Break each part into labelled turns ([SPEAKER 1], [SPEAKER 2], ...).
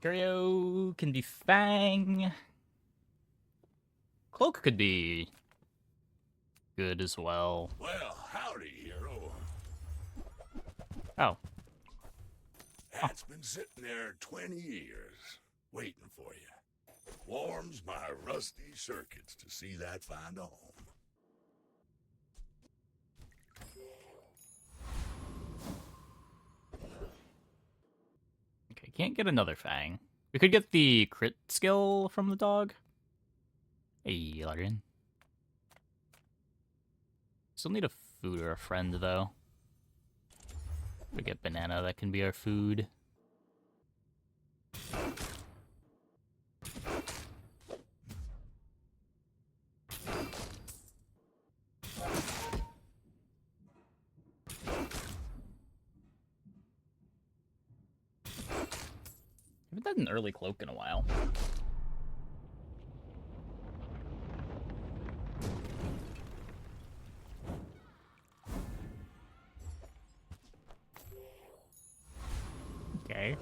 [SPEAKER 1] Curio can be Fang. Cloak could be good as well.
[SPEAKER 2] Well, howdy, hero.
[SPEAKER 1] Oh.
[SPEAKER 2] That's been sitting there 20 years, waiting for you. Warms my rusty circuits to see that find a home.
[SPEAKER 1] Okay, can't get another Fang. We could get the crit skill from the dog. Hey, Ladrian. Still need a food or a friend, though. We get banana, that can be our food. Haven't done an early cloak in a while. Okay.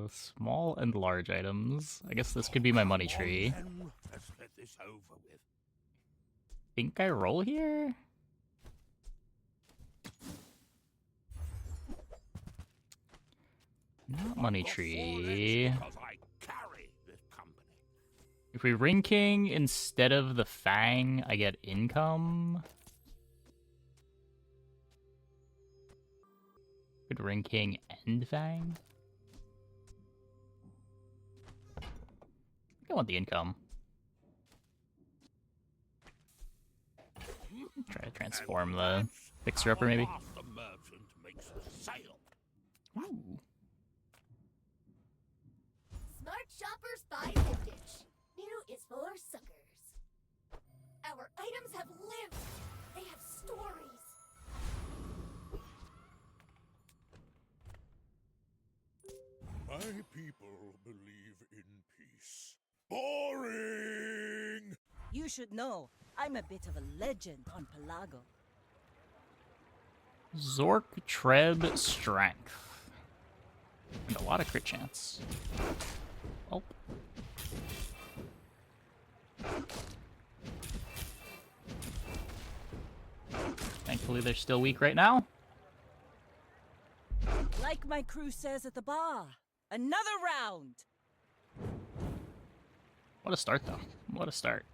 [SPEAKER 1] Small and large items. I guess this could be my money tree.
[SPEAKER 2] Let's get this over with.
[SPEAKER 1] Think I roll here? Not money tree. If we ring king instead of the Fang, I get income. Could ring king and Fang? I think I want the income. Try to transform the fixer-upper, maybe. Ooh.
[SPEAKER 3] Smart shoppers buy vintage. New is for suckers. Our items have lived. They have stories.
[SPEAKER 2] My people believe in peace. Boring!
[SPEAKER 4] You should know, I'm a bit of a legend on Pelago.
[SPEAKER 1] Zork, Treb, Strength. And a lot of crit chance. Oh. Thankfully, they're still weak right now.
[SPEAKER 4] Like my crew says at the bar, another round!
[SPEAKER 1] What a start, though. What a start.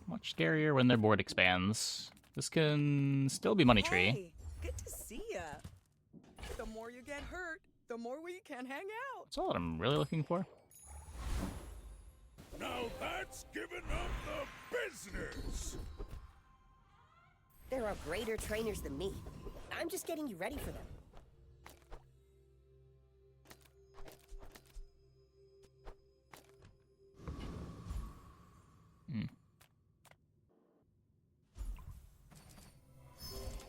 [SPEAKER 1] Much scarier when their board expands. This can still be money tree.
[SPEAKER 5] Hey, good to see ya. The more you get hurt, the more we can hang out.
[SPEAKER 1] That's all that I'm really looking for.
[SPEAKER 2] Now that's giving up the business!
[SPEAKER 6] There are greater trainers than me. I'm just getting you ready for them.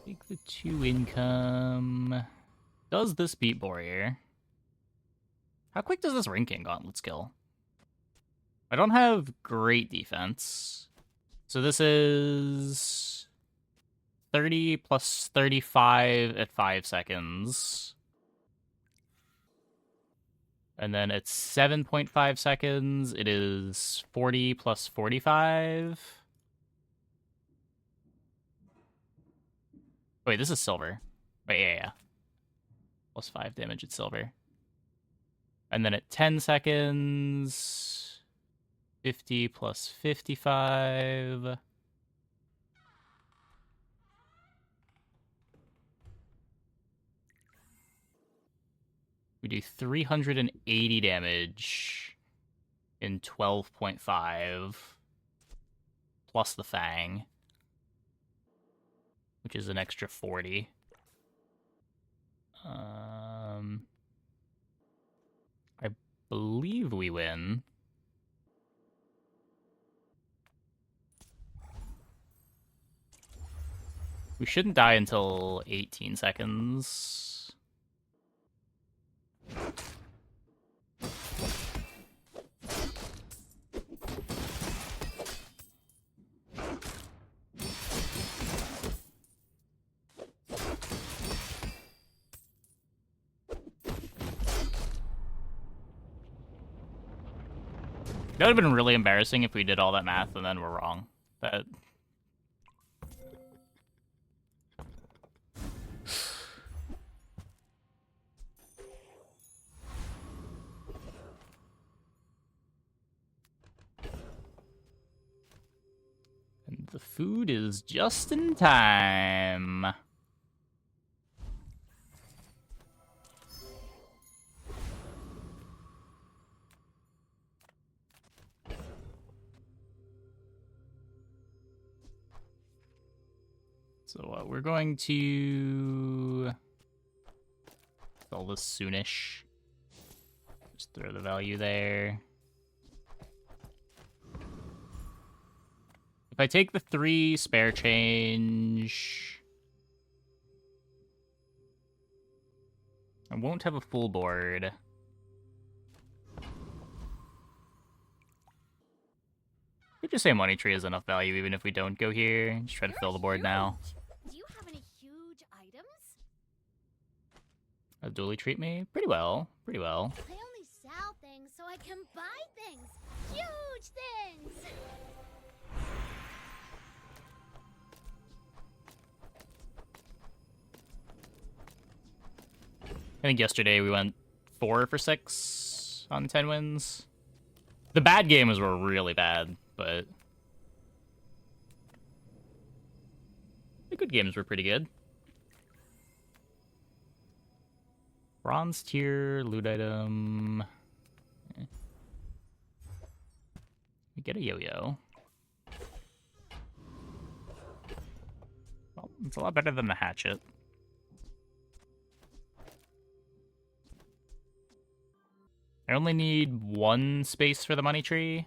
[SPEAKER 1] Take the 2 income. Does this beat Warrior? How quick does this Ring King Gauntlet skill? I don't have great defense. So this is 30 plus 35 at 5 seconds. And then at 7.5 seconds, it is 40 plus 45. Wait, this is silver. Wait, yeah. Plus 5 damage at silver. And then at 10 seconds, 50 plus 55. We do 380 damage in 12.5 plus the Fang, which is an extra 40. I believe we win. We shouldn't die until 18 seconds. That would have been really embarrassing if we did all that math and then we're wrong. That... And the food is just in time. So we're going to sell this soonish. Just throw the value there. If I take the 3 spare change, I won't have a full board. We just say money tree is enough value even if we don't go here. Just try to fill the board now.
[SPEAKER 3] Do you have any huge items?
[SPEAKER 1] Does Dooley treat me? Pretty well. Pretty well.
[SPEAKER 3] I only sell things so I can buy things. Huge things!
[SPEAKER 1] I think yesterday we went 4 for 6 on 10 wins. The bad games were really bad, but the good games were pretty good. Bronze tier, loot item. We get a yo-yo. Well, it's a lot better than the hatchet. I only need 1 space for the money tree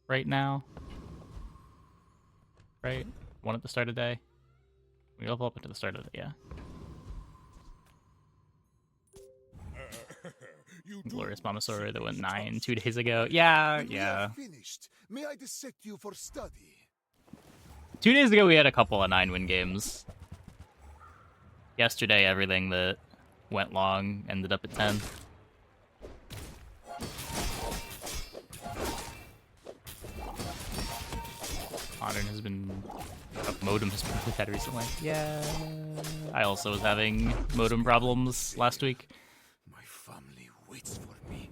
[SPEAKER 1] right now. Right? 1 at the start of the day. We level up into the start of the day, yeah. Glorious Momosauri that went 9 2 days ago. Yeah, yeah.
[SPEAKER 7] Finished. May I dissect you for study?
[SPEAKER 1] 2 days ago we had a couple of 9-win games. Yesterday everything that went long ended up at 10. Modern has been... modem has been really bad recently. Yeah. I also was having modem problems last week.
[SPEAKER 7] My family waits for me.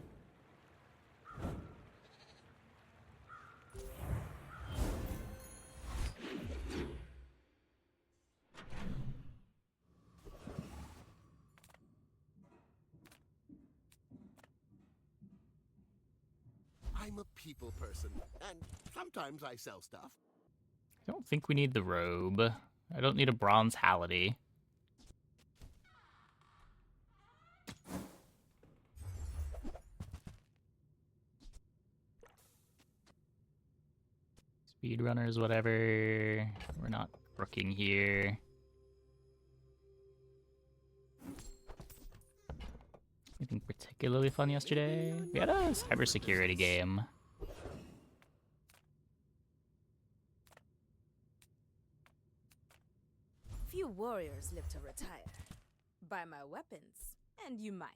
[SPEAKER 7] I'm a people person, and sometimes I sell stuff.
[SPEAKER 1] I don't think we need the robe. I don't need a bronze Halliday. Speedrunners, whatever. We're not rooking here. Anything particularly fun yesterday? We had a cybersecurity game.
[SPEAKER 4] Few warriors live to retire. Buy my weapons, and you might.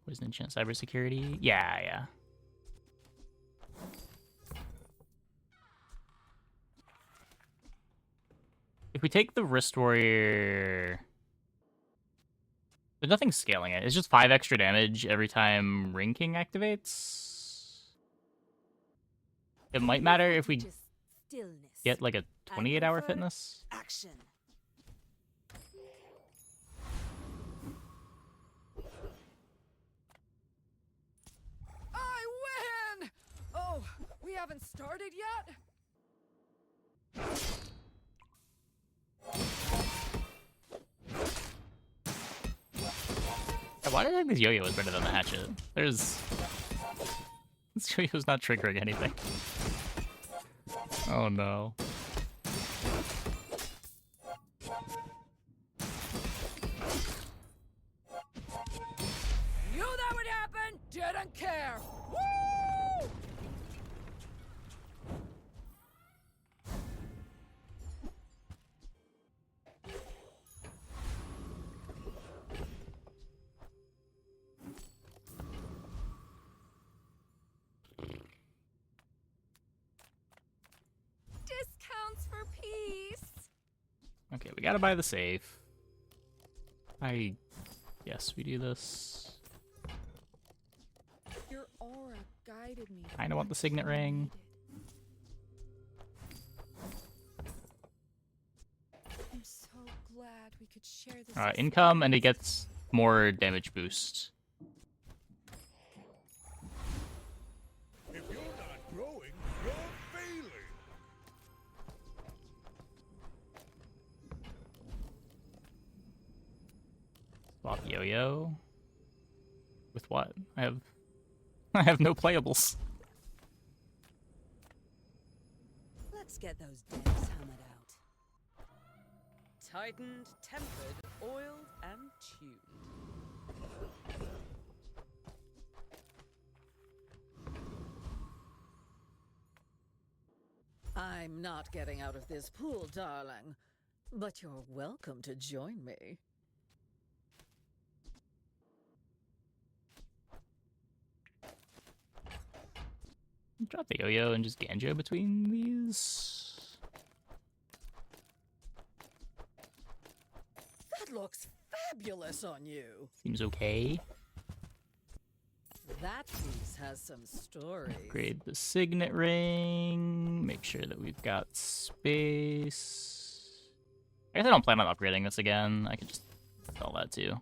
[SPEAKER 1] Poison enchant cybersecurity? Yeah, yeah. If we take the wrist warrior, there's nothing scaling it. It's just 5 extra damage every time Ring King activates. It might matter if we get like a 28-hour fitness.
[SPEAKER 4] Action.
[SPEAKER 5] I win! Oh, we haven't started yet?
[SPEAKER 1] Why do I think this yo-yo is better than the hatchet? This yo-yo's not triggering anything. Oh no. Okay, we gotta buy the safe. Yes, we do this.
[SPEAKER 5] Your aura guided me.
[SPEAKER 1] Kinda want the signet ring.
[SPEAKER 5] I'm so glad we could share this.
[SPEAKER 1] Income, and it gets more damage boost.
[SPEAKER 2] If you're not growing, you're failing.
[SPEAKER 1] Swap yo-yo. With what? I have no playables.
[SPEAKER 4] Let's get those devs hammered out. Tightened, tempered, oiled, and tuned. I'm not getting out of this pool, darling. But you're welcome to join me.
[SPEAKER 1] Drop the yo-yo and just Ganjo between these.
[SPEAKER 4] That looks fabulous on you.
[SPEAKER 1] Seems okay.
[SPEAKER 4] That piece has some stories.
[SPEAKER 1] Upgrade the signet ring. Make sure that we've got space. I guess I don't plan on upgrading this again. I could just sell that too.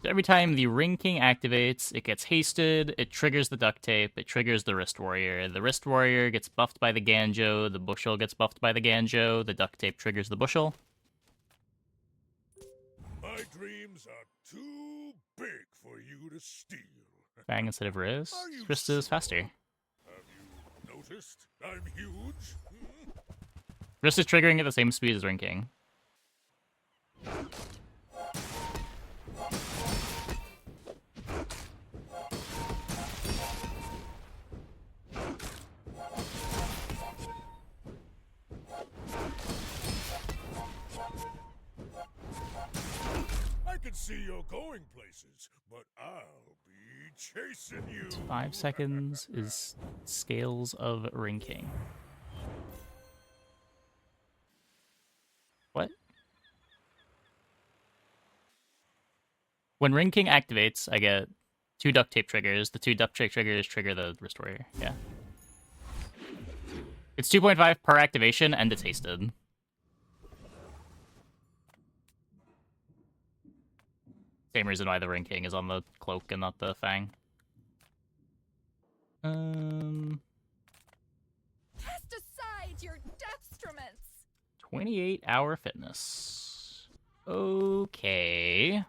[SPEAKER 1] So every time the Ring King activates, it gets hasted, it triggers the duct tape, it triggers the Wrist Warrior. The Wrist Warrior gets buffed by the Ganjo, the Bushel gets buffed by the Ganjo, the duct tape triggers the Bushel.
[SPEAKER 2] My dreams are too big for you to steal.
[SPEAKER 1] Fang instead of Wrist.
[SPEAKER 2] Are you
[SPEAKER 1] Wrist is faster.
[SPEAKER 2] Have you noticed I'm huge?
[SPEAKER 1] Wrist is triggering at the same speed as Ring King.
[SPEAKER 2] I can see you're going places, but I'll be chasing you.
[SPEAKER 1] 5 seconds is Scales of Ring King. What? When Ring King activates, I get 2 duct tape triggers. The 2 duct tape triggers trigger the Wrist Warrior. Yeah. It's 2.5 per activation, and it's hasted. Same reason why the Ring King is on the cloak and not the Fang.
[SPEAKER 5] Cast aside your destruments.
[SPEAKER 1] 28-hour fitness. Okay.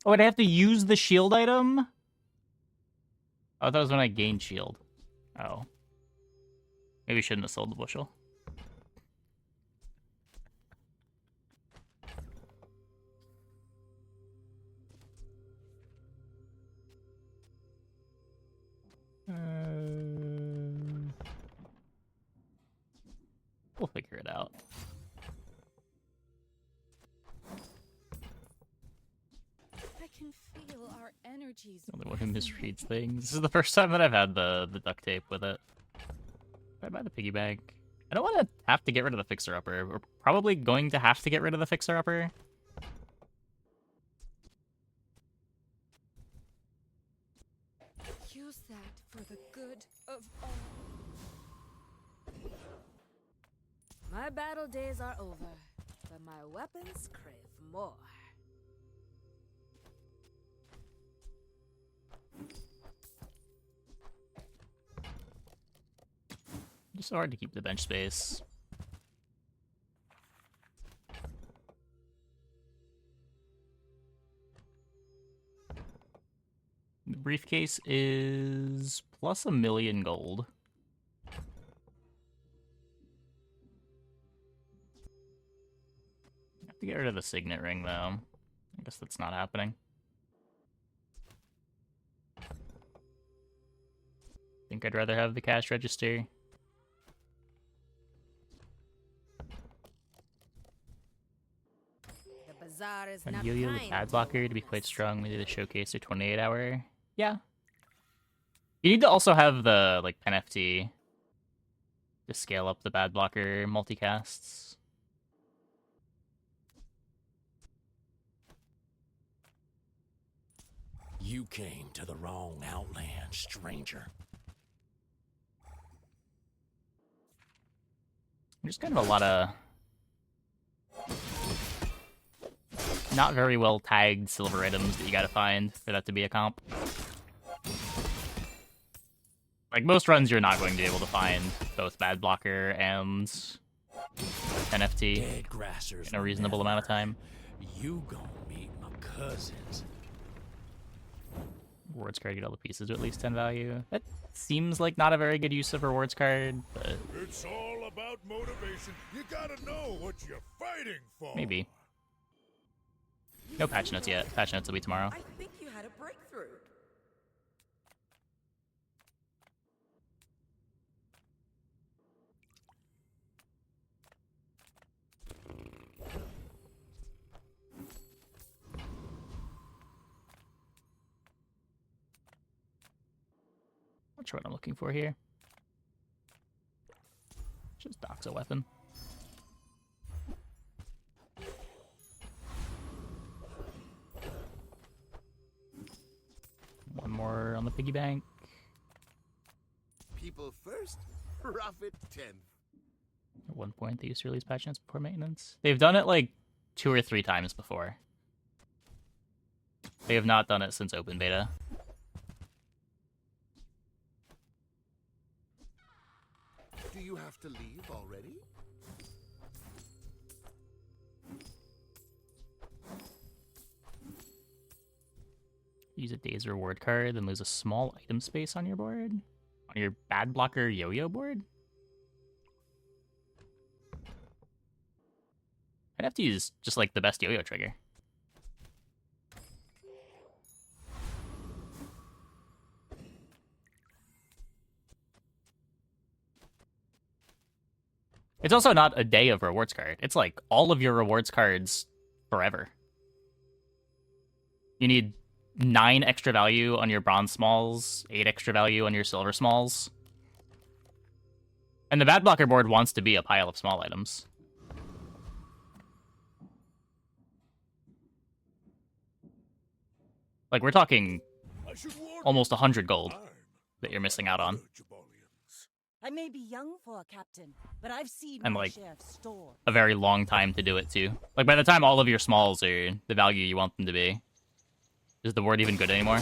[SPEAKER 1] Oh, and I have to use the shield item? Oh, that was when I gained shield. Oh. Maybe shouldn't have sold the bushel. We'll figure it out.
[SPEAKER 5] I can feel our energies.
[SPEAKER 1] The only one who misreads things. This is the first time that I've had the duct tape with it. Should I buy the piggy bank? I don't want to have to get rid of the fixer-upper. We're probably going to have to get rid of the fixer-upper.
[SPEAKER 5] Use that for the good of all.
[SPEAKER 4] My battle days are over, but my weapons crave more.
[SPEAKER 1] Just so hard to keep the bench space. The briefcase is plus 1,000,000 gold. to get rid of the signet ring, though. I guess that's not happening. Think I'd rather have the cash register.
[SPEAKER 4] The bazaar is
[SPEAKER 1] And
[SPEAKER 4] not
[SPEAKER 1] Yo-Yo the
[SPEAKER 4] kind
[SPEAKER 1] Bad
[SPEAKER 4] to
[SPEAKER 1] Blocker to be
[SPEAKER 4] us.
[SPEAKER 1] quite strong. We did a showcase or 28-hour. Yeah. You need to also have the, like, pen FT to scale up the Bad Blocker multicasts.
[SPEAKER 2] You came to the wrong outland, stranger.
[SPEAKER 1] There's kind of a lot of not very well tagged silver items that you gotta find for that to be a comp. Like, most runs you're not going to be able to find both Bad Blocker and NFT
[SPEAKER 2] Dead grassers
[SPEAKER 1] in a reasonable amount of time.
[SPEAKER 2] You gonna meet my cousins.
[SPEAKER 1] Rewards card, get all the pieces to at least 10 value. That seems like not a very good use of rewards card, but
[SPEAKER 2] It's all about motivation. You gotta know what you're fighting for.
[SPEAKER 1] maybe. No patch notes yet. Patch notes will be tomorrow.
[SPEAKER 5] I think you had a breakthrough.
[SPEAKER 1] Not sure what I'm looking for here. Just docks a weapon. One more on the piggy bank.
[SPEAKER 7] People first, profit 10th.
[SPEAKER 1] At one point, they used to release patch notes before maintenance. They've done it like 2 or 3 times before. They have not done it since open beta.
[SPEAKER 7] Do you have to leave already?
[SPEAKER 1] Use a day's reward card, then lose a small item space on your board? On your Bad Blocker yo-yo board? I'd have to use just like the best yo-yo trigger. It's also not a day of rewards card. It's like all of your rewards cards forever. You need 9 extra value on your bronze smalls, 8 extra value on your silver smalls. And the Bad Blocker board wants to be a pile of small items. Like, we're talking almost 100 gold that you're missing out on.
[SPEAKER 8] I may be young for a captain, but I've seen
[SPEAKER 1] And,
[SPEAKER 8] my
[SPEAKER 1] like,
[SPEAKER 8] share of store.
[SPEAKER 1] a very long time to do it, too. Like, by the time all of your smalls are the value you want them to be, is the board even good anymore?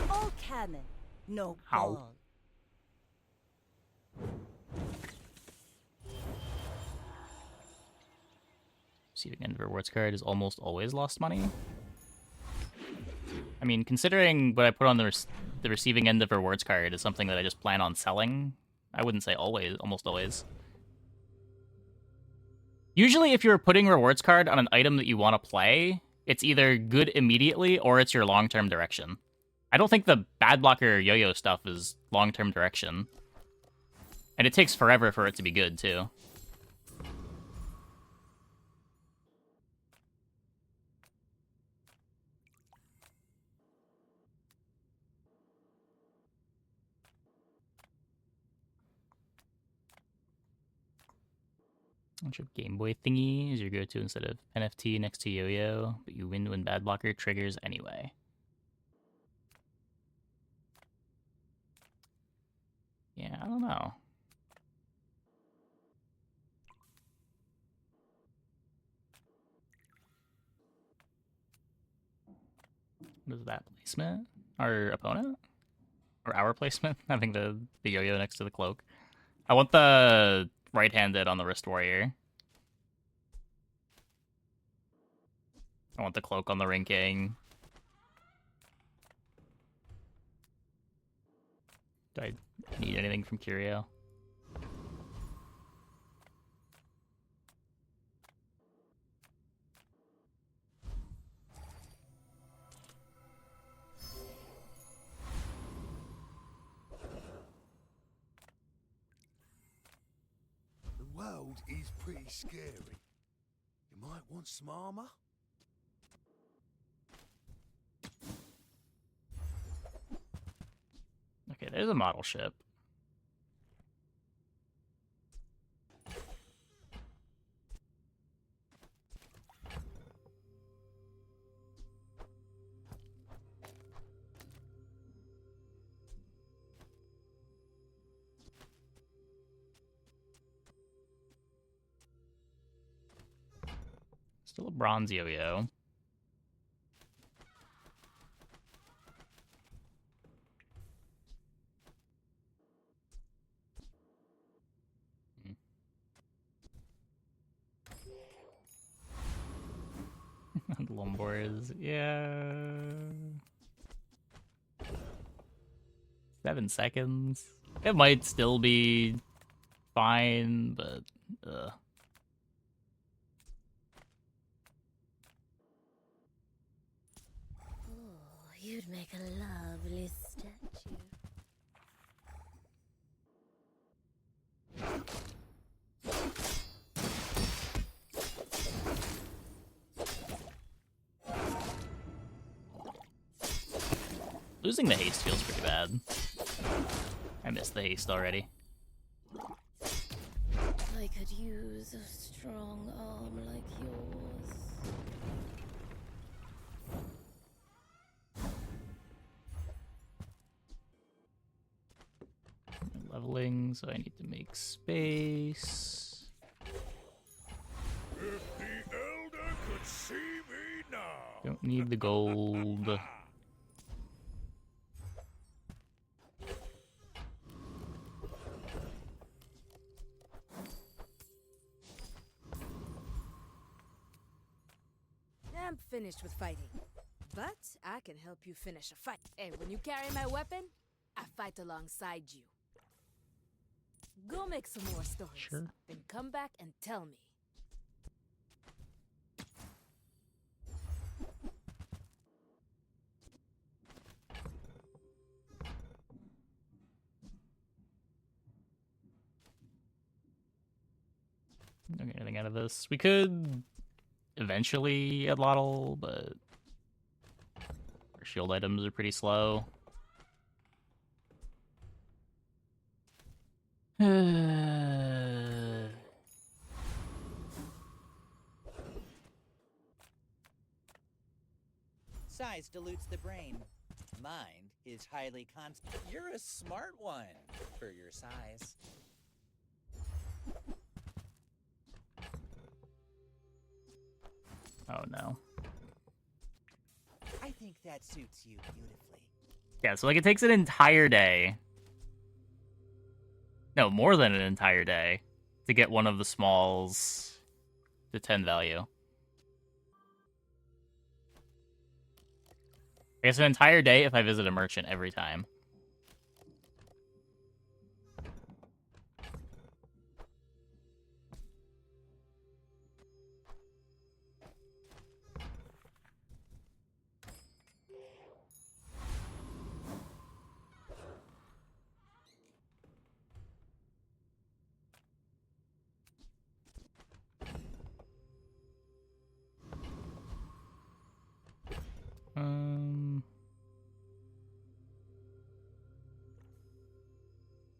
[SPEAKER 8] All cannon, no
[SPEAKER 1] Ow.
[SPEAKER 8] ball.
[SPEAKER 1] Receiving end of rewards card is almost always lost money. I mean, considering what I put on the receiving end of rewards card is something that I just plan on selling, I wouldn't say always, almost always. Usually, if you're putting rewards card on an item that you want to play, it's either good immediately or it's your long-term direction. I don't think the Bad Blocker yo-yo stuff is long-term direction. And it takes forever for it to be good, too. Bunch of Game Boy thingy is your go-to instead of NFT next to Yo-Yo, but you win when Bad Blocker triggers anyway. Yeah, I don't know. What is that placement? Our opponent? Or our placement? Having the yo-yo next to the cloak. I want the right-handed on the wrist warrior. I want the cloak on the Rinking. Do I need anything from Curio?
[SPEAKER 2] The world is pretty scary. You might want some armor.
[SPEAKER 1] Okay, there's a model ship. Still a bronze yo-yo. Lombors, yeah. 7 seconds. It might still be fine, but
[SPEAKER 3] Oh, you'd make a lovely statue.
[SPEAKER 1] losing the haste feels pretty bad. I missed the haste already.
[SPEAKER 3] I could use a strong arm like yours.
[SPEAKER 1] I'm leveling, so I need to make space.
[SPEAKER 2] If the Elder could see me now.
[SPEAKER 1] Don't need the gold.
[SPEAKER 4] I'm finished with fighting, but I can help you finish a fight. And when you carry my weapon, I fight alongside you. Go make some more stories.
[SPEAKER 1] Sure.
[SPEAKER 4] Then come back and tell me.
[SPEAKER 1] Don't get anything out of this. We could eventually Adlotl, but our shield items are pretty slow.
[SPEAKER 9] Size dilutes the brain. Mind is highly constant. You're a smart one for your size.
[SPEAKER 1] Oh no.
[SPEAKER 9] I think that suits you beautifully.
[SPEAKER 1] Yeah, so like it takes an entire day. No, more than an entire day to get one of the smalls to 10 value. I guess an entire day if I visit a merchant every time.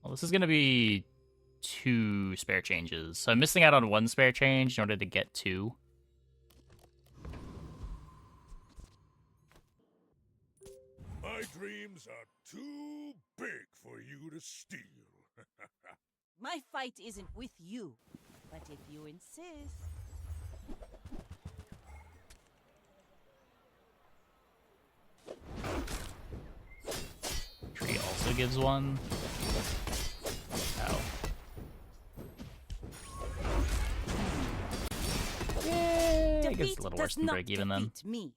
[SPEAKER 1] Well, this is gonna be 2 spare changes. So I'm missing out on 1 spare change in order to get 2.
[SPEAKER 2] My dreams are too big for you to steal.
[SPEAKER 8] My fight isn't with you, but if you insist.
[SPEAKER 1] Tree also gives 1. Ow. Yay! think it's a
[SPEAKER 8] Defeat
[SPEAKER 1] little worse
[SPEAKER 8] does
[SPEAKER 1] than
[SPEAKER 8] not
[SPEAKER 1] break even then.
[SPEAKER 8] defeat me.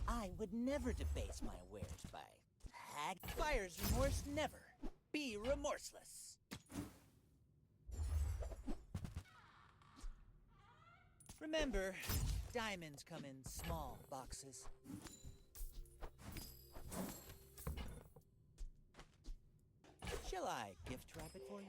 [SPEAKER 8] I would never debase my wares by hag. Buyer's remorse never. Be remorseless. Remember, diamonds come in small boxes. Shall I gift wrap it for you?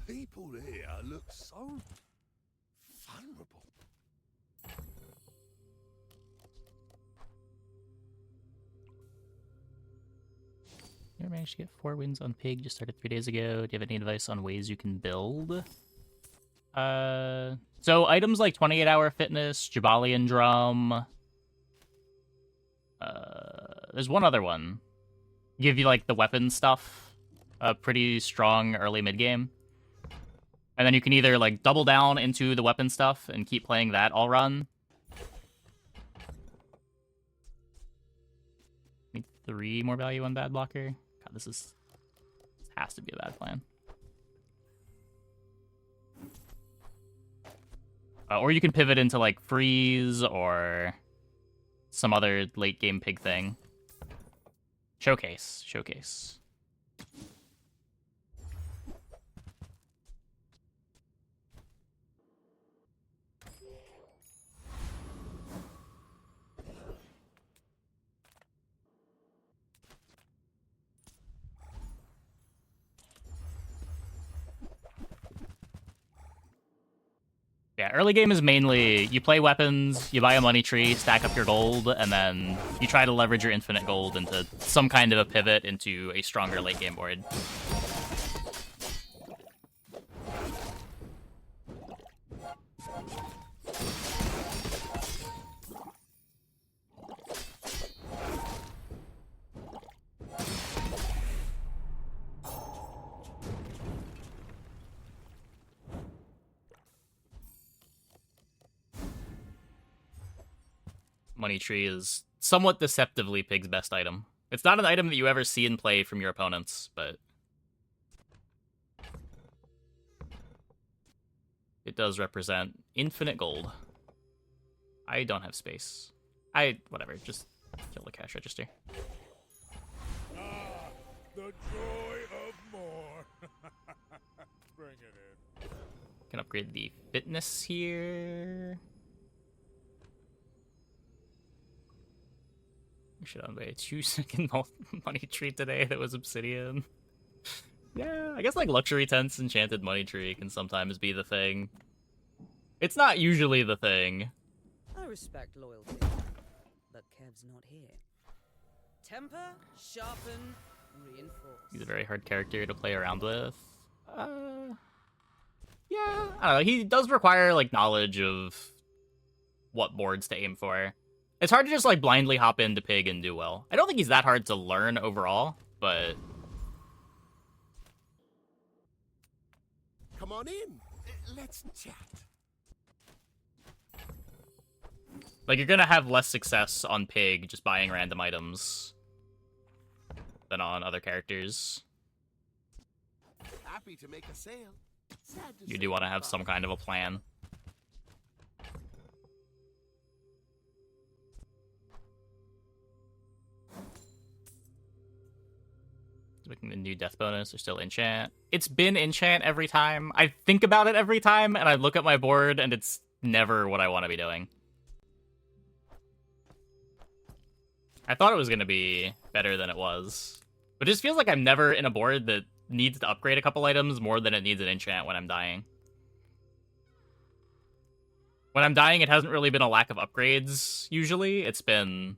[SPEAKER 2] People here look so vulnerable.
[SPEAKER 1] You managed to get 4 wins on Pig, just started 3 days ago. Do you have any advice on ways you can build? So items like 28-hour fitness, Jabalian drum. There's one other one. Give you like the weapon stuff. Pretty strong early mid game. And then you can either like double down into the weapon stuff and keep playing that all run. Need 3 more value on bad blocker. God, this has to be a bad plan. Or you can pivot into like freeze or some other late game pig thing. Showcase. Yeah, early game is mainly you play weapons, you buy a money tree, stack up your gold, and then you try to leverage your infinite gold into some kind of a pivot into a stronger late game board. Money tree is somewhat deceptively Pig's best item. It's not an item that you ever see in play from your opponents, but it does represent infinite gold. I don't have space. Whatever, just kill the cash register.
[SPEAKER 2] Ah, the joy of more. Bring it in.
[SPEAKER 1] Can upgrade the fitness here. I should have a 2-second money tree today that was obsidian. Yeah, I guess like luxury tents enchanted money tree can sometimes be the thing. It's not usually the thing.
[SPEAKER 5] I respect loyalty, but Kev's not here. Temper, sharpen, reinforce.
[SPEAKER 1] He's a very hard character to play around with. Yeah, I don't know. He does require like knowledge of what boards to aim for. It's hard to just like blindly hop into Pig and do well. I don't think he's that hard to learn overall, but
[SPEAKER 7] Come on in. Let's chat.
[SPEAKER 1] like you're gonna have less success on Pig just buying random items than on other characters.
[SPEAKER 7] Happy to make a sale. Sad to
[SPEAKER 1] You
[SPEAKER 7] say
[SPEAKER 1] do want to have
[SPEAKER 7] goodbye.
[SPEAKER 1] some kind of a plan. Making the new death bonus or still enchant. It's been enchant every time. I think about it every time, and I look at my board, and it's never what I want to be doing. I thought it was going to be better than it was. But it just feels like I'm never in a board that needs to upgrade a couple items more than it needs an enchant when I'm dying. When I'm dying, it hasn't really been a lack of upgrades, usually. It's been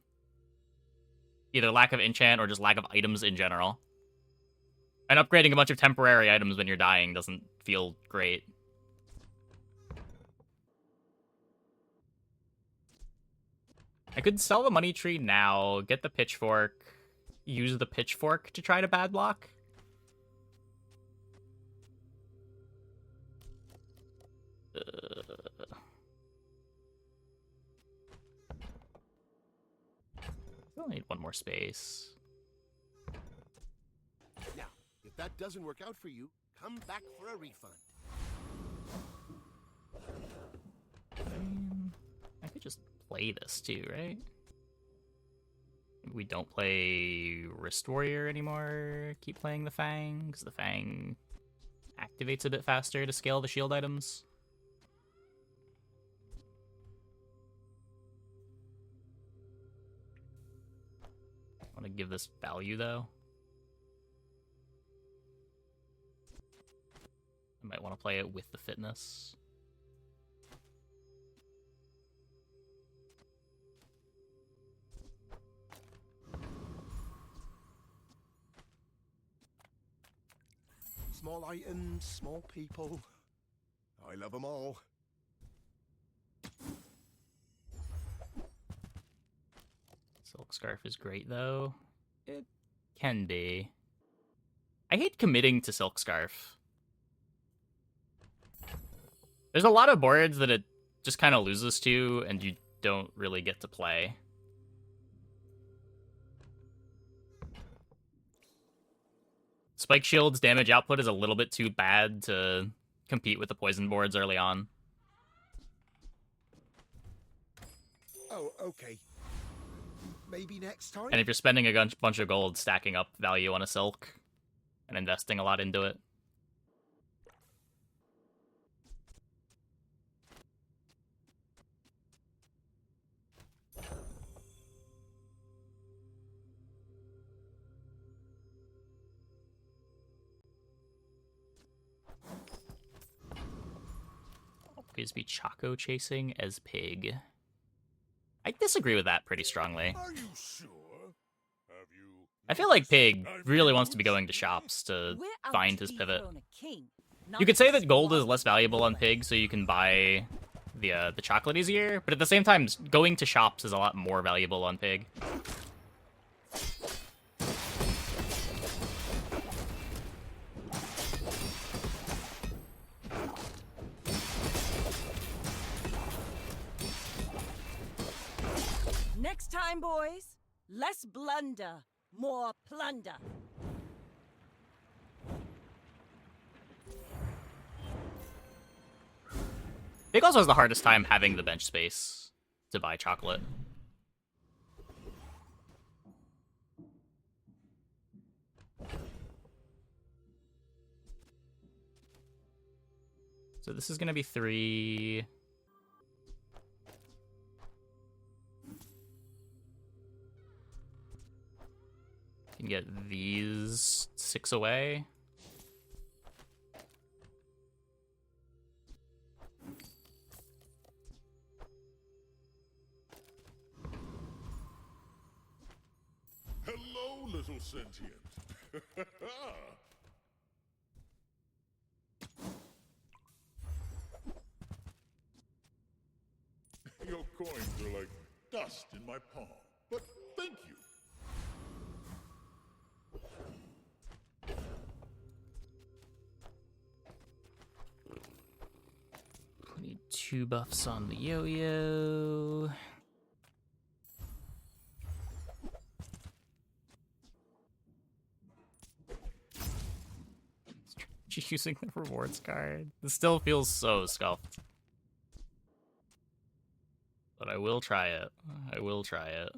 [SPEAKER 1] either lack of enchant or just lack of items in general. And upgrading a bunch of temporary items when you're dying doesn't feel great. I could sell the money tree now, get the pitchfork, use the pitchfork to try to bad block. We'll need one more space.
[SPEAKER 7] Now, if that doesn't work out for you, come back for a refund.
[SPEAKER 1] I could just play this too, right? We don't play Wrist Warrior anymore. Keep playing the Fang, because the Fang activates a bit faster to scale the shield items. I want to give this value, though. I might want to play it with the fitness.
[SPEAKER 7] Small items, small people. I love them all.
[SPEAKER 1] Silk Scarf is great, though. It can be. I hate committing to Silk Scarf. There's a lot of boards that it just kind of loses to, and you don't really get to play. Spike Shield's damage output is a little bit too bad to compete with the poison boards early on.
[SPEAKER 7] Oh, okay. Maybe next time?
[SPEAKER 1] And if you're spending a bunch of gold stacking up value on a Silk and investing a lot into it. Always be Choco chasing as Pig. I disagree with that pretty strongly.
[SPEAKER 2] Are you sure? Have you
[SPEAKER 1] I feel like Pig really wants to be going to shops to find his pivot. You could say that gold is less valuable on Pig, so you can buy the chocolate easier, but at the same time, going to shops is a lot more valuable on Pig.
[SPEAKER 5] Next time, boys, less blunder, more plunder.
[SPEAKER 1] Pig also has the hardest time having the bench space to buy chocolate. So this is going to be 3. Can get these 6 away.
[SPEAKER 2] Hello, little sentient. Your coins are like dust in my palm, but thank you.
[SPEAKER 1] We need 2 buffs on the yo-yo. Using the rewards card. This still feels so scuffed. But I will try it. I will try it.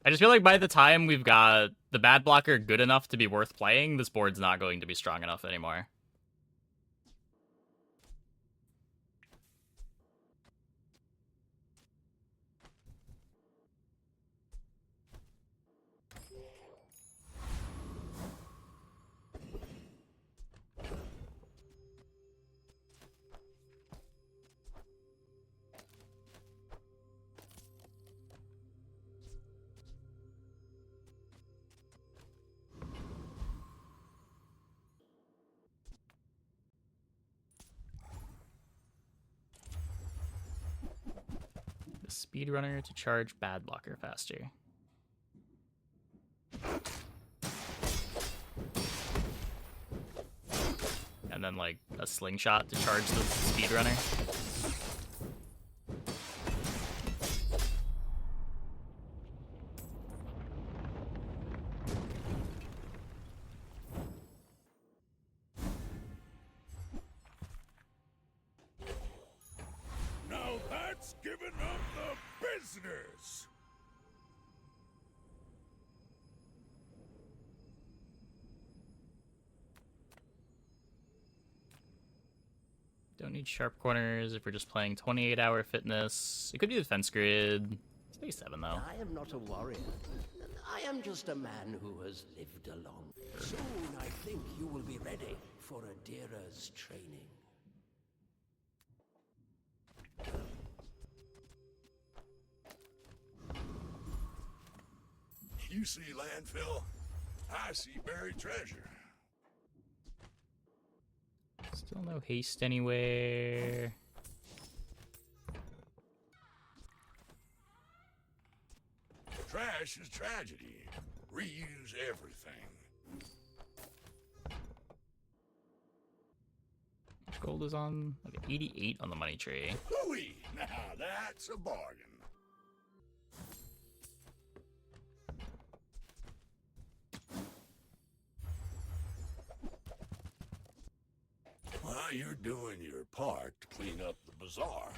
[SPEAKER 1] I just feel like by the time we've got the bad blocker good enough to be worth playing, this board's not going to be strong enough anymore. Speedrunner to charge bad blocker faster. And then like a slingshot to charge the speedrunner.
[SPEAKER 2] Now that's giving up the business!
[SPEAKER 1] Don't need sharp corners if we're just playing 28-hour fitness. It could be defense grid. Stay 7 though.
[SPEAKER 10] I am not a warrior. I am just a man who has lived along. Soon I think you will be ready for Adira's training.
[SPEAKER 2] You see landfill, I see buried treasure.
[SPEAKER 1] Still no haste anywhere.
[SPEAKER 2] Trash is tragedy. Reuse everything.
[SPEAKER 1] Gold is on like 88 on the money tree.
[SPEAKER 2] Hooey! Now that's a bargain. Well, you're doing your part to clean up the bazaar.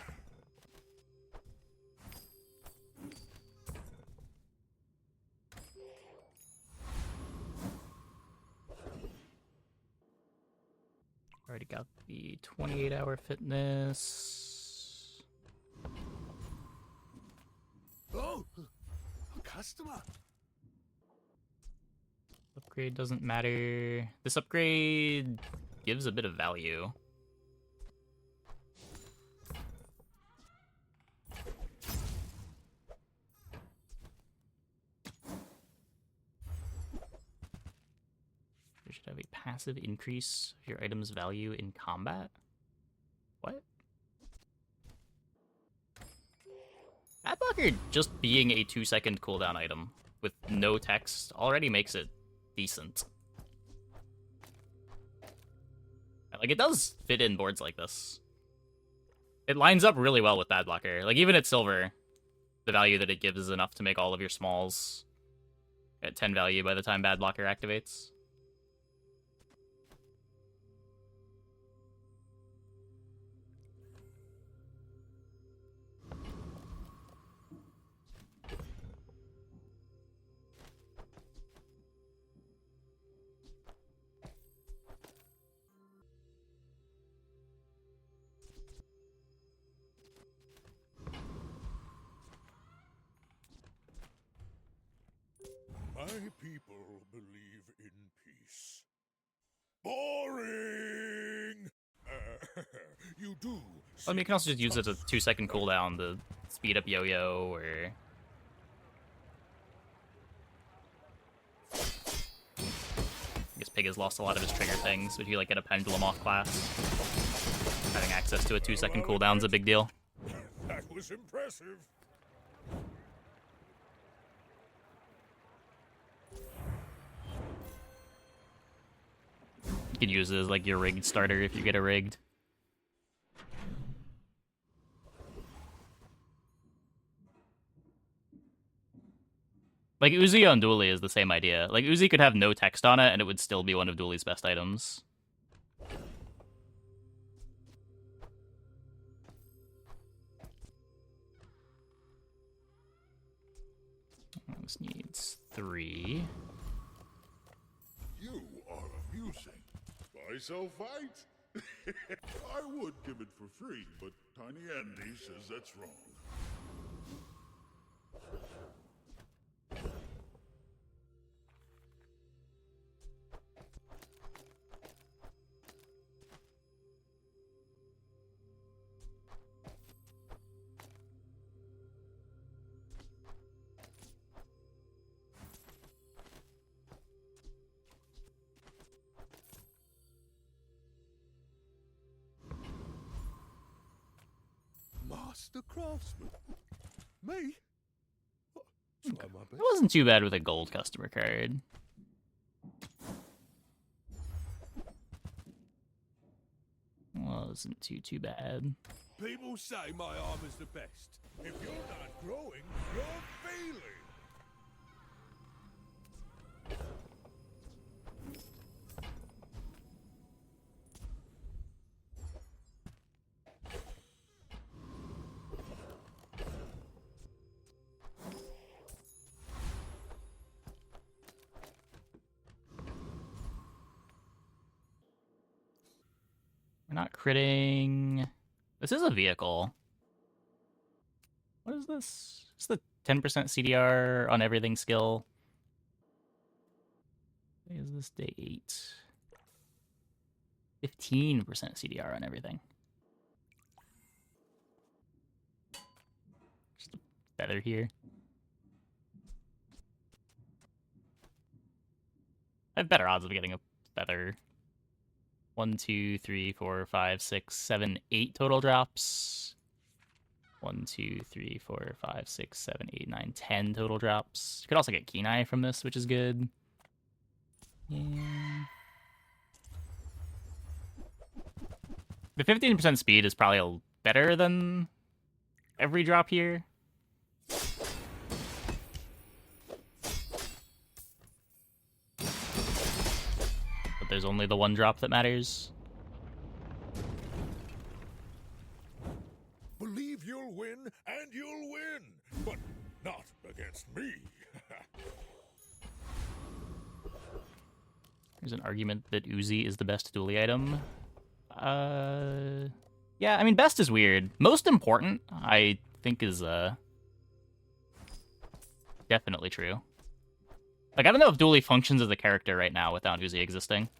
[SPEAKER 1] Already got the 28-hour fitness.
[SPEAKER 7] Oh, a customer.
[SPEAKER 1] Upgrade doesn't matter. This upgrade gives a bit of value. You should have a passive increase of your item's value in combat. What? Adblocker just being a 2-second cooldown item with no text already makes it decent. Like, it does fit in boards like this. It lines up really well with bad blocker. Like, even at silver, the value that it gives is enough to make all of your smalls at 10 value by the time bad blocker activates.
[SPEAKER 2] My people believe in peace. Boring! You do.
[SPEAKER 1] I mean, you can also just use it as a 2-second cooldown to speed up yo-yo, or... I guess Pig has lost a lot of his trigger things, but if you like get a pendulum off class, having access to a 2-second cooldown's a big deal.
[SPEAKER 2] That was impressive.
[SPEAKER 1] You could use it as like your rigged starter if you get a rigged. Like Uzi on Dooley is the same idea. Like Uzi could have no text on it and it would still be one of Dooley's best items. This needs 3.
[SPEAKER 2] You are amusing. Why so fight? I would give it for free, but Tiny Andy says that's wrong.
[SPEAKER 7] Master craftsman.
[SPEAKER 2] Me? Try my
[SPEAKER 1] It
[SPEAKER 2] best.
[SPEAKER 1] wasn't too bad with a gold customer card. Wasn't too bad.
[SPEAKER 2] People say my armor's the best. If you're not growing, you're failing.
[SPEAKER 1] We're not critting. This is a vehicle. What is this? It's the 10% CDR on everything skill. What is this? Day 8. 15% CDR on everything. Just a feather here. I have better odds of getting a feather. 1, 2, 3, 4, 5, 6, 7, 8 total drops. 1, 2, 3, 4, 5, 6, 7, 8, 9, 10 total drops. You could also get Keen Eye from this, which is good. Yeah. The 15% speed is probably better than every drop here. But there's only the one drop that matters.
[SPEAKER 2] Believe you'll win, and you'll win. But not against me.
[SPEAKER 1] There's an argument that Uzi is the best dually item. Yeah, I mean, best is weird. Most important, I think, is definitely true. Like, I don't know if dually functions as a character right now without Uzi existing.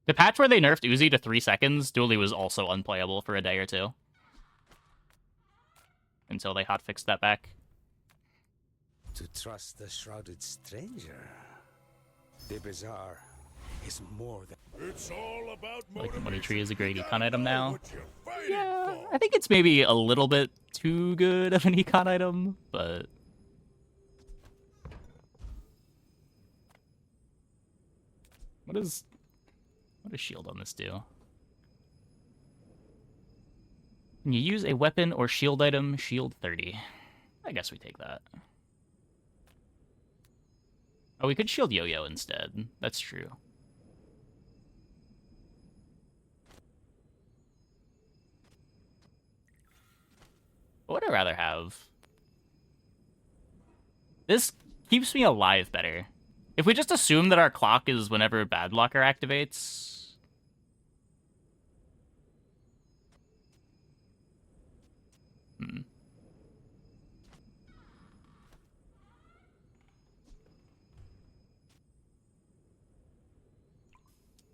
[SPEAKER 1] The patch where they nerfed Uzi to 3 seconds, dually was also unplayable for a day or two. Until they hotfixed that back.
[SPEAKER 11] To trust the shrouded stranger. The Bazaar is more than...
[SPEAKER 2] It's all about
[SPEAKER 1] Like, the Money
[SPEAKER 2] motivation.
[SPEAKER 1] Tree is a great
[SPEAKER 2] You
[SPEAKER 1] econ
[SPEAKER 2] gotta
[SPEAKER 1] item
[SPEAKER 2] know
[SPEAKER 1] now.
[SPEAKER 2] what you're fighting
[SPEAKER 1] Yeah,
[SPEAKER 2] for.
[SPEAKER 1] I think it's maybe a little bit too good of an econ item, but... What does shield on this do? When you use a weapon or shield item, shield 30. I guess we take that. Oh, we could shield Yo-Yo instead. That's true. What would I rather have? This keeps me alive better. If we just assume that our clock is whenever Bad Blocker activates...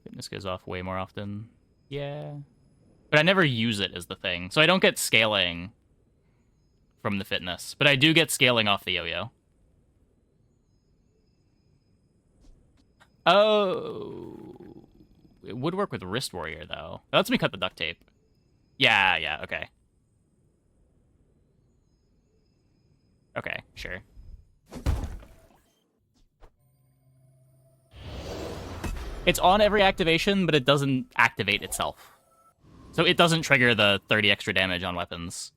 [SPEAKER 1] Fitness goes off way more often. Yeah. But I never use it as the thing. So I don't get scaling from the fitness. But I do get scaling off the yo-yo. Oh. It would work with Wrist Warrior, though. That lets me cut the duct tape. Yeah, okay. Okay, sure. It's on every activation, but it doesn't activate itself. So it doesn't trigger the 30 extra damage on weapons.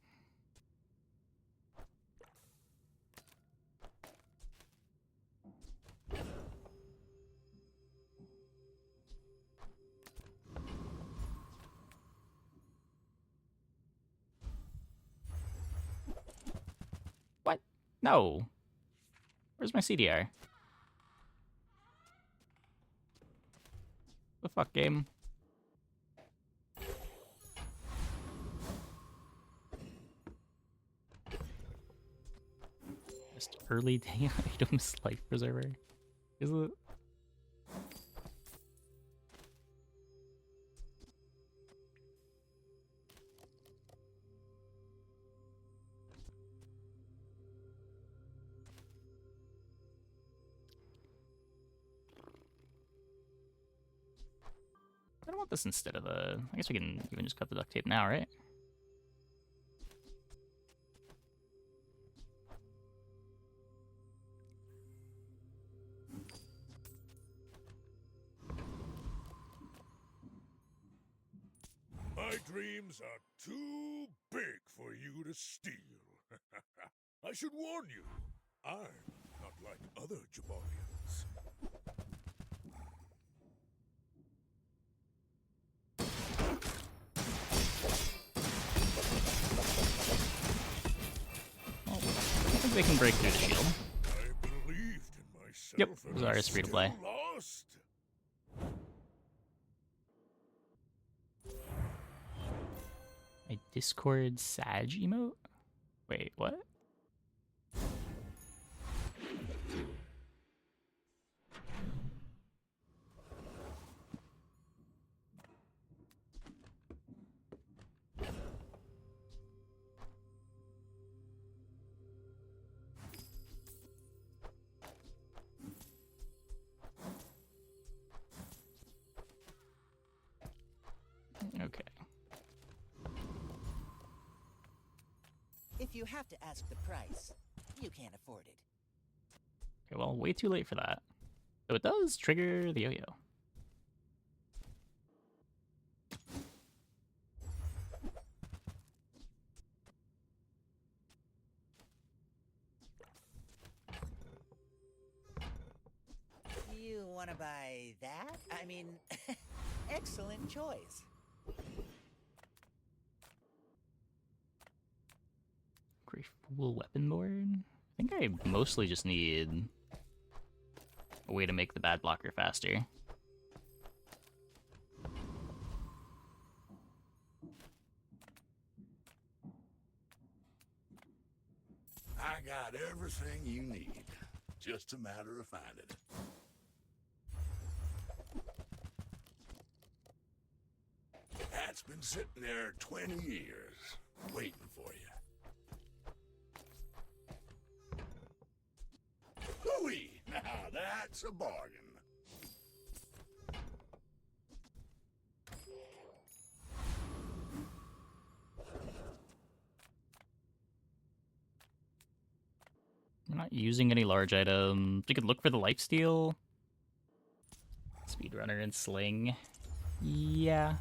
[SPEAKER 1] What? No. Where's my CDR? The fuck, game? Just early day items life preserver. Is it? I don't want this instead of a... I guess we can even just cut the duct tape now, right?
[SPEAKER 2] My dreams are too big for you to steal. I should warn you, I'm not like other Jabarians.
[SPEAKER 1] Oh, I think they can break through the shield.
[SPEAKER 2] I believed in myself.
[SPEAKER 1] Yep,
[SPEAKER 2] and
[SPEAKER 1] Bazaar
[SPEAKER 2] I
[SPEAKER 1] is free to play.
[SPEAKER 2] still lost.
[SPEAKER 1] A Discord Sag emote? Wait, what? Okay.
[SPEAKER 8] If you have to ask the price, you can't afford it.
[SPEAKER 1] Okay, well, way too late for that. So it does trigger the yo-yo.
[SPEAKER 8] You want to buy that? I mean, excellent choice.
[SPEAKER 1] Great Fool weapon board? I think I mostly just need a way to make the bad blocker faster.
[SPEAKER 2] I got everything you need. Just a matter of finding it. That's been sitting there 20 years, waiting for you. Hooey! Now that's a bargain.
[SPEAKER 1] I'm not using any large items. You could look for the lifesteal. Speedrunner and Sling. Yeah.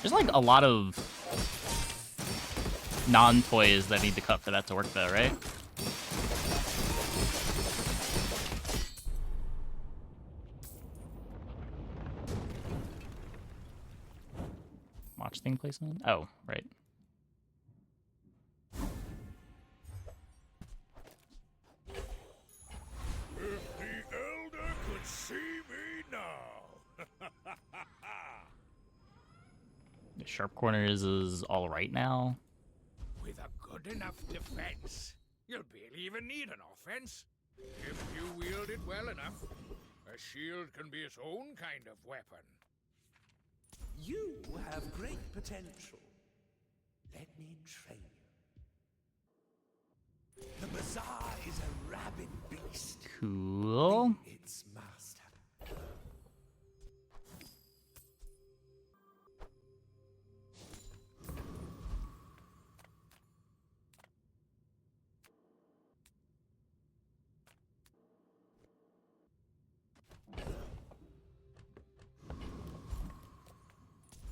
[SPEAKER 1] There's like a lot of non-toys that need to cut for that to work though, right? Watch thing placement? Oh, right.
[SPEAKER 2] If the Elder could see me now.
[SPEAKER 1] The sharp corners is all right now.
[SPEAKER 12] With a good enough defense, you'll barely even need an offense. If you wield it well enough, a shield can be its own kind of weapon.
[SPEAKER 10] You have great potential. Let me train you. The Bazaar is a rabid beast.
[SPEAKER 1] Cool.
[SPEAKER 10] Be its master.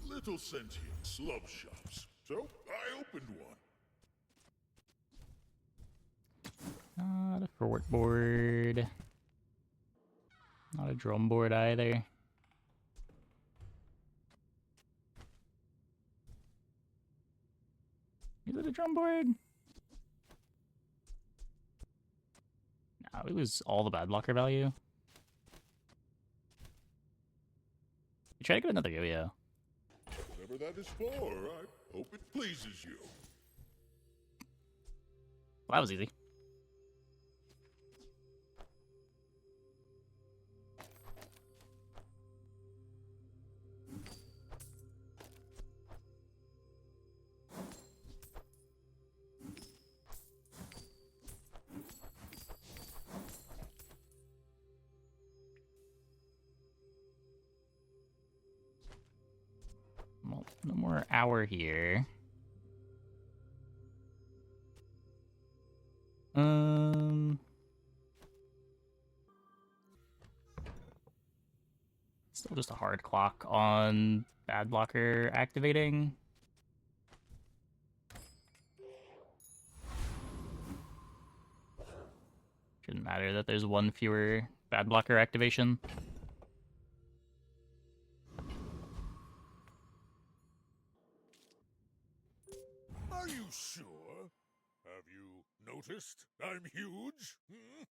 [SPEAKER 2] Little sentient slum shops. So I opened one.
[SPEAKER 1] Not a fort board. Not a drum board either. Is it a drum board? No, we lose all the bad blocker value. We try to get another yo-yo.
[SPEAKER 2] Whatever that is for, I hope it pleases you.
[SPEAKER 1] Well, that was easy. Well, no more hour here. Still Just a hard clock on bad blocker activating. Shouldn't matter that there's one fewer bad blocker activation.
[SPEAKER 2] Are you sure? Have you noticed I'm huge? Hmm?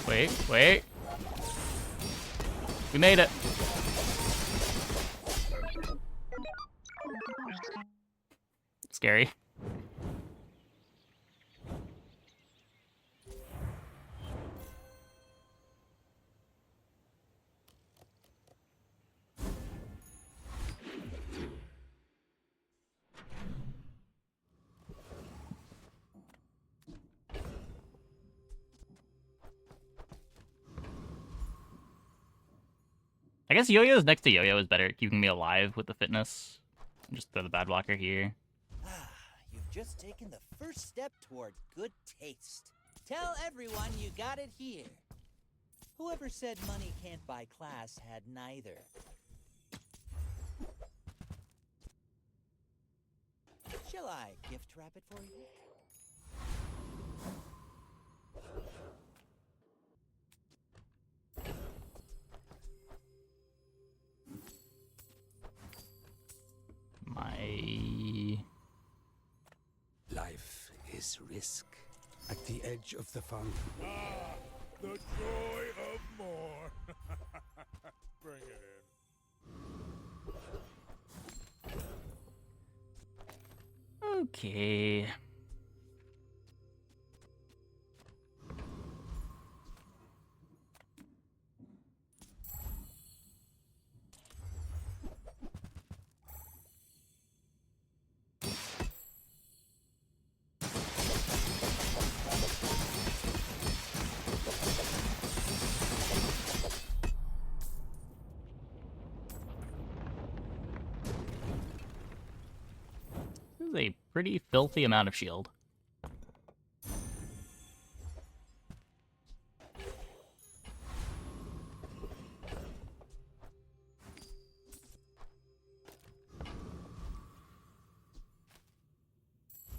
[SPEAKER 1] Wait, wait. We made it. Scary. I guess yo-yos next to yo-yo is better at keeping me alive with the fitness. Just throw the bad blocker here.
[SPEAKER 9] Ah, you've just taken the first step toward good taste. Tell everyone you got it here. Whoever said money can't buy class had neither. Shall I gift wrap it for you?
[SPEAKER 1] My
[SPEAKER 11] Life is risk. At the edge of the fountain.
[SPEAKER 2] Ah, the joy of more. Bring it in.
[SPEAKER 1] Okay. This is a pretty filthy amount of shield.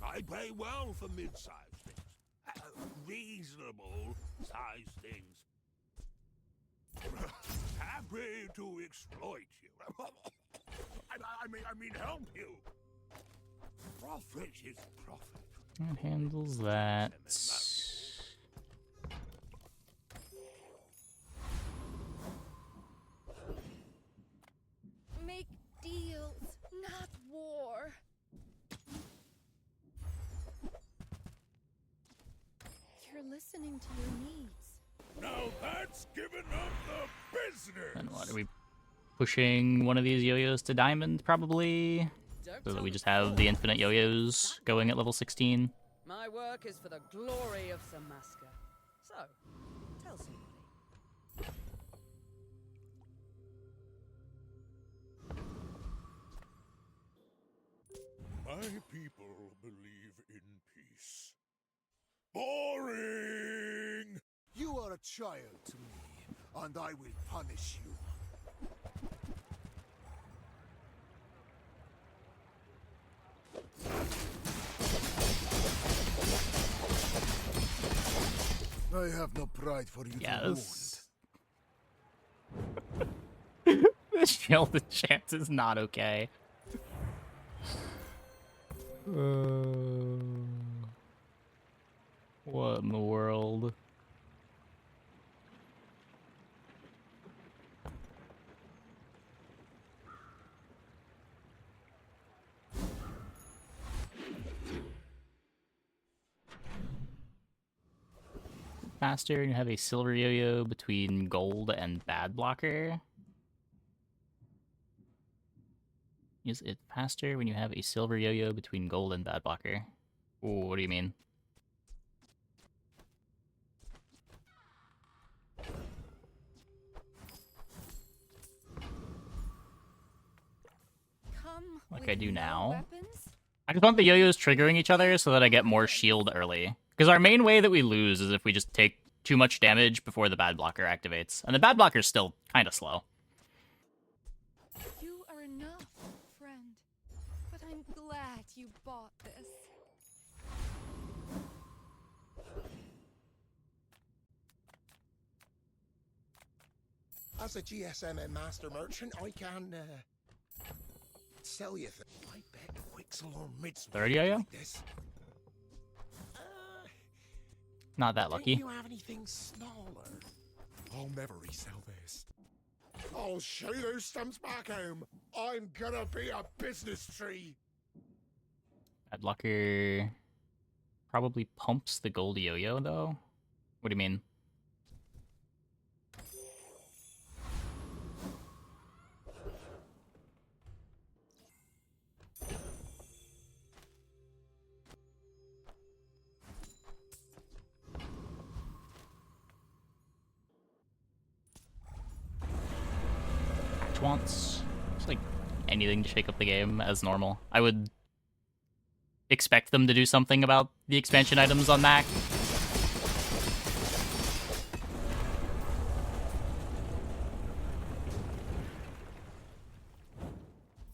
[SPEAKER 2] I pay well for mid-sized things. Reasonable sized things. Happy to exploit you. I mean help you. Profit is profit.
[SPEAKER 1] It handles that.
[SPEAKER 3] Make deals, not war. You're listening to your needs.
[SPEAKER 2] Now that's giving up the business.
[SPEAKER 1] And what are we pushing one of these yo-yos to diamond, probably? So that we just have the infinite yo-yos going at level 16.
[SPEAKER 5] My work is for the glory of Samaska. So, tell somebody.
[SPEAKER 2] My people believe in peace. Boring!
[SPEAKER 7] You are a child to me, and I will punish you. I have no pride for you to wound.
[SPEAKER 1] The shield chance is not okay. What in the world? Faster, and you have a silver yo-yo between gold and bad blocker. Is it faster when you have a silver yo-yo between gold and bad blocker? Ooh, what do you mean?
[SPEAKER 3] Come
[SPEAKER 1] like I do
[SPEAKER 4] With no
[SPEAKER 1] now.
[SPEAKER 4] weapons?
[SPEAKER 1] I just want the yo-yos triggering each other so that I get more shield early. Because our main way that we lose is if we just take too much damage before the bad blocker activates. And the bad blocker's still kind of slow.
[SPEAKER 4] You are enough, friend. But I'm glad you bought this.
[SPEAKER 7] As a GSM and master merchant, I can sell you things. I bet Quixel or Mids
[SPEAKER 1] 30 yo-yo?
[SPEAKER 7] like this.
[SPEAKER 1] Not that lucky.
[SPEAKER 7] Do you have anything smaller? I'll never resell this. I'll show those stumps back home. I'm gonna be a business tree.
[SPEAKER 1] Bad blocker probably pumps the gold yo-yo, though. What do you mean? Act once. Just like anything to shake up the game as normal. I would expect them to do something about the expansion items on Mac.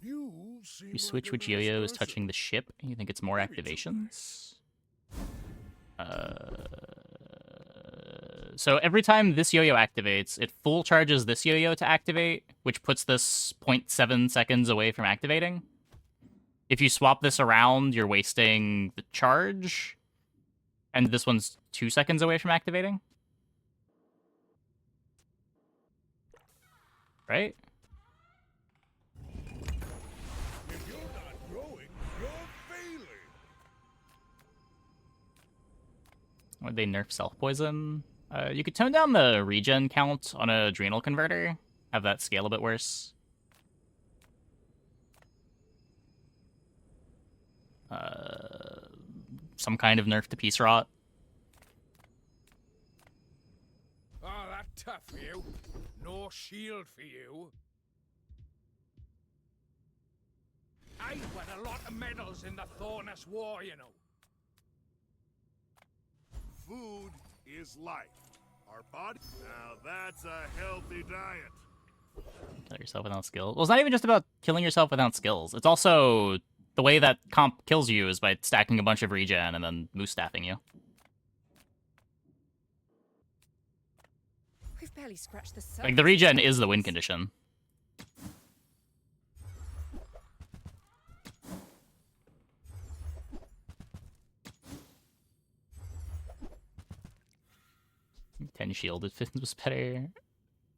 [SPEAKER 1] You switch which yo-yo is touching the ship, and you think it's more activations? So every time this yo-yo activates, it full charges this yo-yo to activate, which puts this 0.7 seconds away from activating. If you swap this around, you're wasting the charge, and this one's 2 seconds away from activating. Right?
[SPEAKER 2] If you're not growing, you're failing.
[SPEAKER 1] Would they nerf self-poison? You could tone down the regen count on a adrenal converter, have that scale a bit worse. Some kind of nerf to peace rot.
[SPEAKER 12] Oh, that tough for you. No shield for you. I won a lot of medals in the Thornus War, you know.
[SPEAKER 2] Food is life. Our body. Now that's a healthy diet.
[SPEAKER 1] Kill yourself without skills. Well, it's not even just about killing yourself without skills. It's also the way that comp kills you is by stacking a bunch of regen and then moose staffing you.
[SPEAKER 4] We've barely scratched the surface.
[SPEAKER 1] Like, the regen is the win condition. Shield if it was better.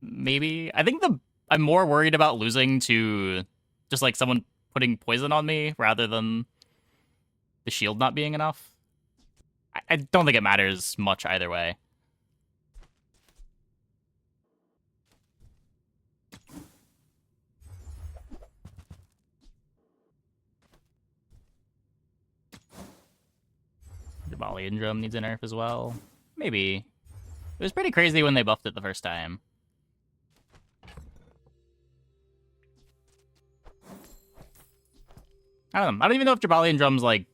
[SPEAKER 1] Maybe. I think I'm more worried about losing to just like someone putting poison on me rather than the shield not being enough. I don't think it matters much either way. The Balian drum needs a nerf as well. Maybe. It was pretty crazy when they buffed it the first time. I don't know. I don't even know if Jabalian Drum's, like,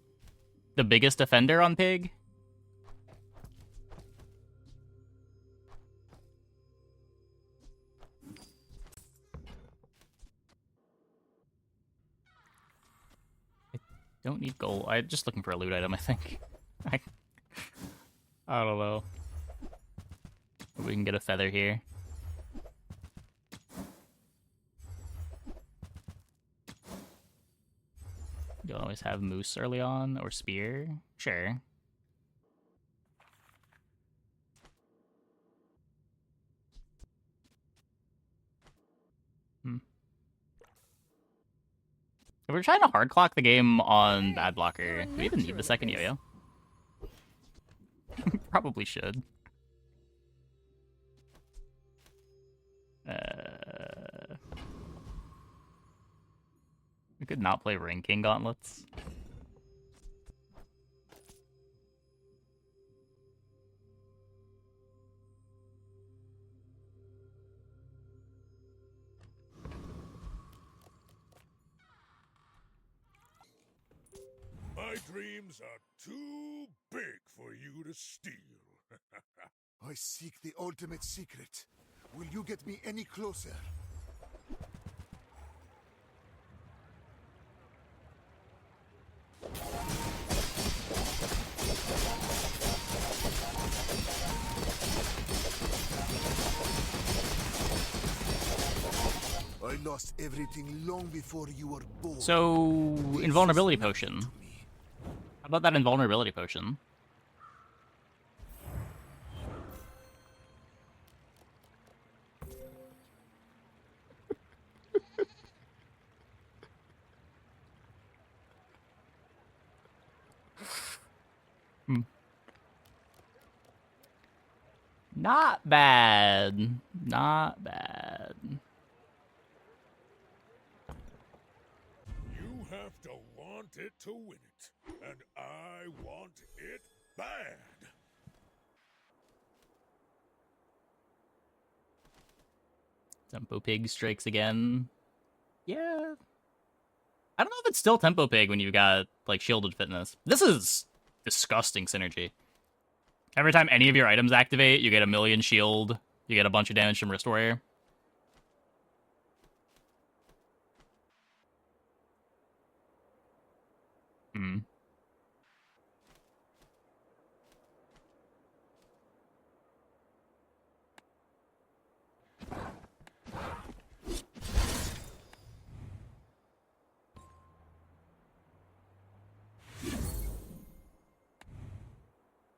[SPEAKER 1] the biggest offender on Pig. I don't need gold. I'm just looking for a loot item, I think. I don't know. We can get a feather here. You don't always have moose early on, or spear. Sure. If we're trying to hard clock the game on bad blocker, do we even need the second yo-yo? Probably should. We could not play Ring King Gauntlets.
[SPEAKER 2] My dreams are too big for you to steal.
[SPEAKER 7] I seek the ultimate secret. Will you get me any closer? I lost everything long before you were born.
[SPEAKER 1] So, invulnerability potion. How about that invulnerability potion? Not bad. Not bad.
[SPEAKER 2] You have to want it to win it, and I want it bad.
[SPEAKER 1] Tempo Pig strikes again. Yeah. I don't know if it's still Tempo Pig when you've got, like, shielded fitness. This is disgusting synergy. Every time any of your items activate, you get a million shield, you get a bunch of damage from Wrist Warrior. Hmm.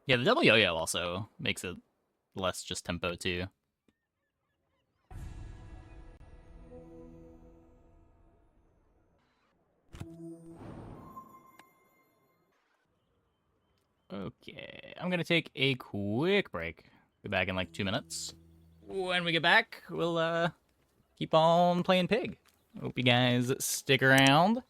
[SPEAKER 1] Yeah, the double yo-yo also makes it less just tempo, too. Okay, I'm gonna take a quick break. Be back in like 2 minutes. When we get back, we'll keep on playing Pig. Hope you guys stick around.